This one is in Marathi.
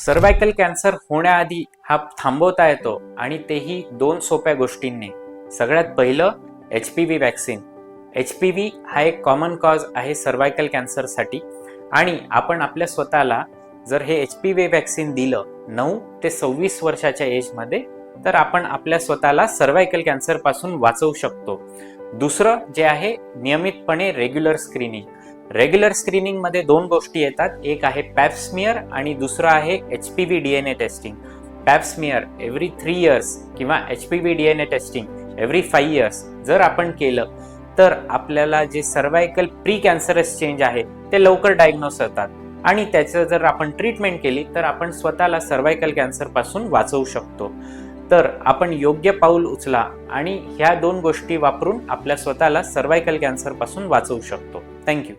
सर्वायकल कॅन्सर होण्याआधी हा थांबवता येतो आणि तेही 2 सोप्या गोष्टींनी. सगळ्यात पहिलं HPV वॅक्सिन. HPV हा एक कॉमन कॉज आहे सर्वायकल कॅन्सरसाठी आणि आपण आपल्या स्वतःला जर हे HPV वॅक्सिन दिलं 9 ते 26 वर्षाच्या एजमध्ये तर आपण आपल्या स्वतःला सर्वायकल कॅन्सर पासून वाचवू शकतो. दुसरं जे आहे नियमितपणे रेग्युलर स्क्रीनिंग. रेग्युलर स्क्रीनिंग मध्ये 2 गोष्टी येतात. एक आहे पॅप स्मिअर आणि दुसरं आहे HPV DNA testing. Pap smear every 3 years किंवा HPV DNA testing every 5 years जर आपण केलं तर आपल्याला जे सर्वायकल प्री कॅन्सरस चेंज आहे ते लवकर डायग्नोस होतात आणि त्याचं जर आपण ट्रीटमेंट केली तर आपण स्वतःला सर्वायकल कॅन्सर पासून वाचवू शकतो. तर आपण योग्य पाऊल उचला आणि ह्या 2 गोष्टी वापरून आपल्या स्वतःला सर्वायकल कॅन्सर पासून वाचवू शकतो. थँक्यू.